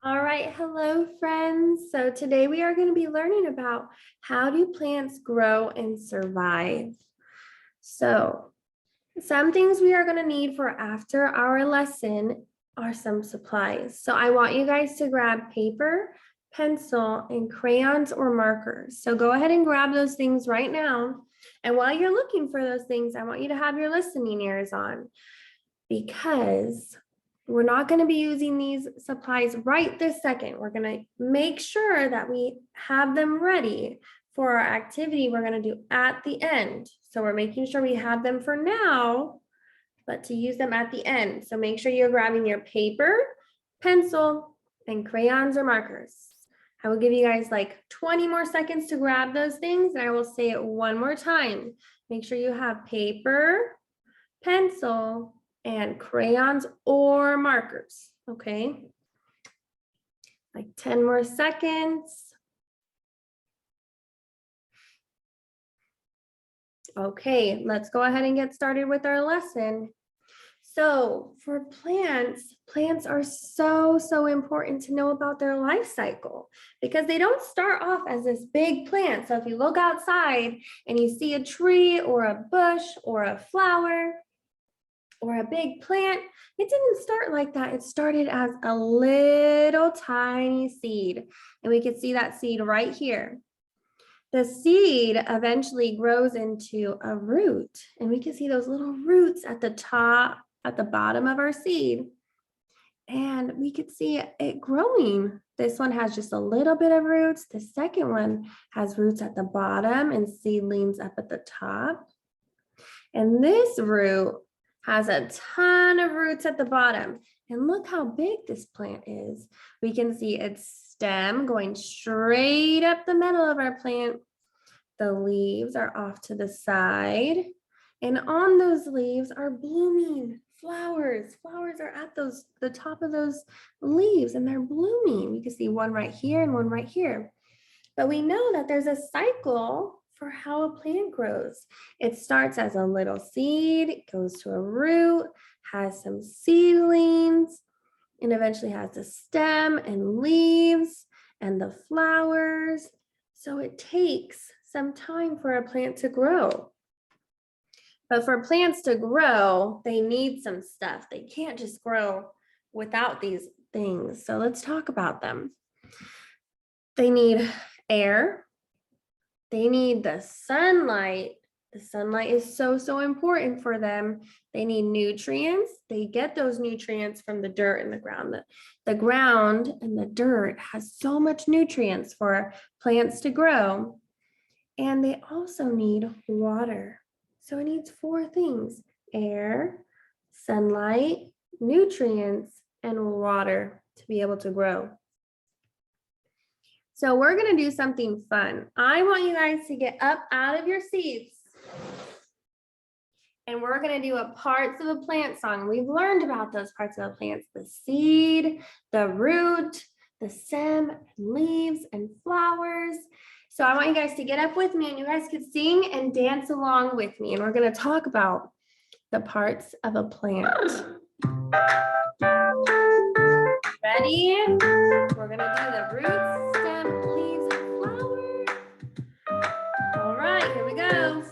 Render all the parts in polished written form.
All right, hello friends. So today we are going to be learning about how do plants grow and survive. So some things we are going to need for after our lesson are some supplies. So I want you guys to grab paper, pencil, and crayons or markers. So go ahead and grab those things right now. And while you're looking for those things, I want you to have your listening ears on because we're not going to be using these supplies right this second. We're going to make sure that we have them ready for our activity we're going to do at the end. So we're making sure we have them for now, but to use them at the end. So make sure you're grabbing your paper, pencil, and crayons or markers. I will give you guys like 20 more seconds to grab those things, and I will say it one more time. Make sure you have paper, pencil, and crayons or markers, okay? Like 10 more seconds. Okay, let's go ahead and get started with our lesson. So for plants are so important to know about their life cycle because they don't start off as this big plant. So if you look outside and you see a tree or a bush or a flower, or a big plant, it didn't start like that. It started as a little tiny seed. And we can see that seed right here. The seed eventually grows into a root. And we can see those little roots at the top, at the bottom of our seed. And we could see it growing. This one has just a little bit of roots. The second one has roots at the bottom and seedlings up at the top. And this root has a ton of roots at the bottom. And look how big this plant is. We can see its stem going straight up the middle of our plant. The leaves are off to the side. And on those leaves are blooming flowers. Flowers are at the top of those leaves and they're blooming. You can see one right here and one right here. But we know that there's a cycle for how a plant grows. It starts as a little seed, it goes to a root, has some seedlings, and eventually has the stem and leaves and the flowers. So it takes some time for a plant to grow. But for plants to grow, they need some stuff. They can't just grow without these things. So let's talk about them. They need air. They need the sunlight. The sunlight is so important for them. They need nutrients. They get those nutrients from the dirt and the ground. The ground and the dirt has so much nutrients for plants to grow. And they also need water. So it needs four things: air, sunlight, nutrients, and water to be able to grow. So we're going to do something fun. I want you guys to get up out of your seats. And we're going to do a parts of a plant song. We've learned about those parts of the plants: the seed, the root, the stem, leaves, and flowers. So I want you guys to get up with me and you guys could sing and dance along with me. And we're going to talk about the parts of a plant. Ready? We're going to do the roots, stem, leaves, and flowers. All right, here we go.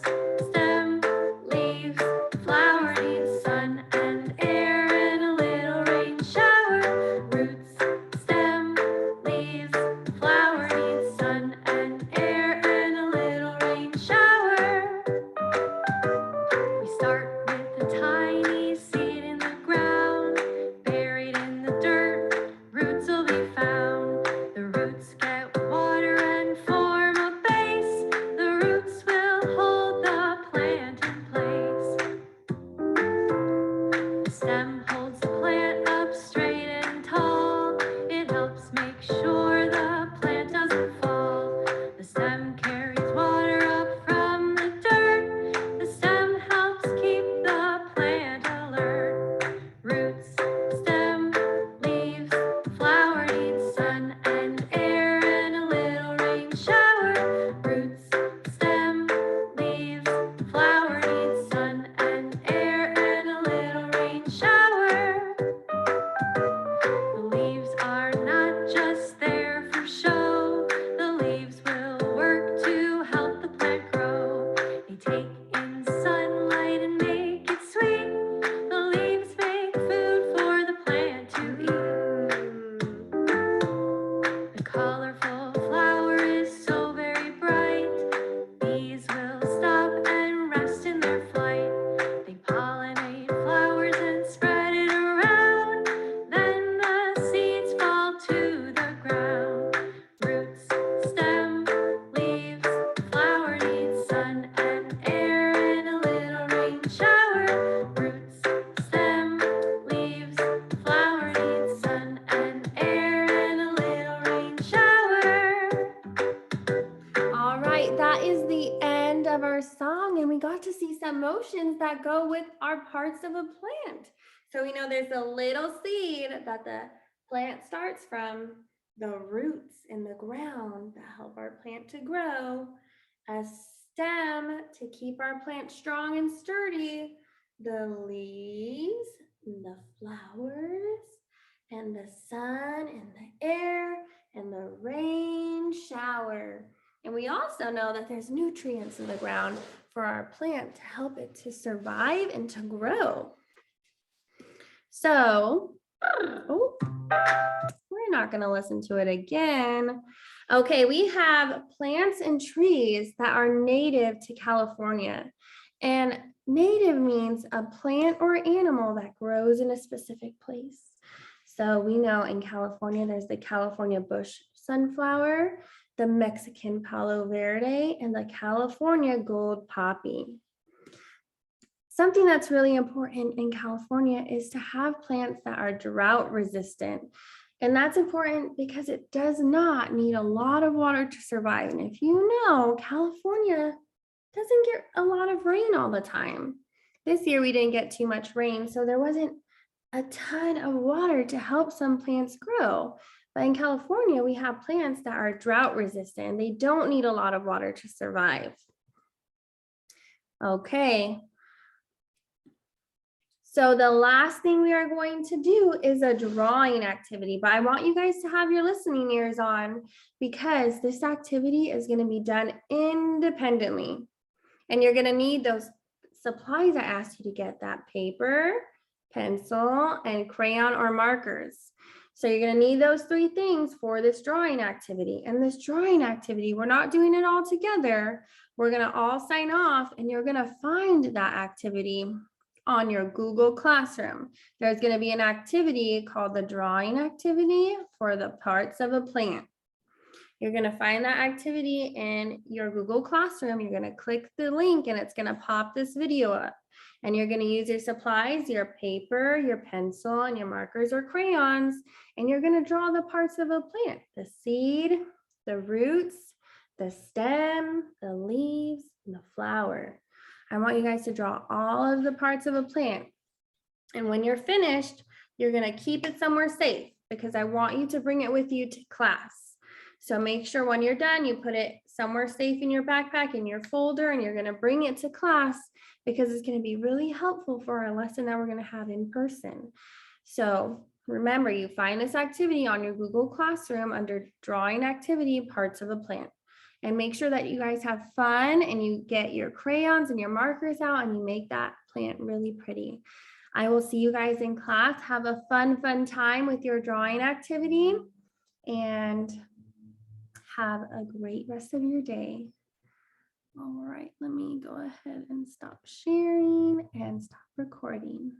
Stem, leaves, flower needs sun and air and a little rain shower. Roots, stem, leaves, flower needs sun and air and a little rain shower. We start with a tiny seed in the ground, buried in the dirt. Roots will we got to see some motions that go with our parts of a plant. So we know there's a little seed that the plant starts from, the roots in the ground that help our plant to grow, a stem to keep our plant strong and sturdy, the leaves, and the flowers, and the sun, and the air, and the rain shower. And we also know that there's nutrients in the ground for our plant to help it to survive and to grow. So, we're not going to listen to it again. Okay, we have plants and trees that are native to California. And native means a plant or animal that grows in a specific place. So we know in California, there's the California bush sunflower, the Mexican palo verde, and the California gold poppy. Something that's really important in California is to have plants that are drought resistant. And that's important because it does not need a lot of water to survive. And if you know, California doesn't get a lot of rain all the time. This year we didn't get too much rain, so there wasn't a ton of water to help some plants grow. But in California, we have plants that are drought resistant. They don't need a lot of water to survive. Okay. So the last thing we are going to do is a drawing activity, but I want you guys to have your listening ears on because this activity is going to be done independently. And you're going to need those supplies I asked you to get, that paper, pencil, and crayon or markers. So you're going to need those three things for this drawing activity. And this drawing activity, we're not doing it all together. We're going to all sign off and you're going to find that activity on your Google Classroom. There's going to be an activity called the drawing activity for the parts of a plant. You're going to find that activity in your Google Classroom. You're going to click the link and it's going to pop this video up. And you're going to use your supplies, your paper, your pencil, and your markers or crayons. And you're going to draw the parts of a plant, the seed, the roots, the stem, the leaves, and the flower. I want you guys to draw all of the parts of a plant. And when you're finished, you're going to keep it somewhere safe because I want you to bring it with you to class. So make sure when you're done, you put it somewhere safe in your backpack, in your folder, and you're going to bring it to class because it's going to be really helpful for our lesson that we're going to have in person. So remember, you find this activity on your Google Classroom under drawing activity, parts of a plant. And make sure that you guys have fun and you get your crayons and your markers out and you make that plant really pretty. I will see you guys in class. Have a fun time with your drawing activity and have a great rest of your day. All right, let me go ahead and stop sharing and stop recording.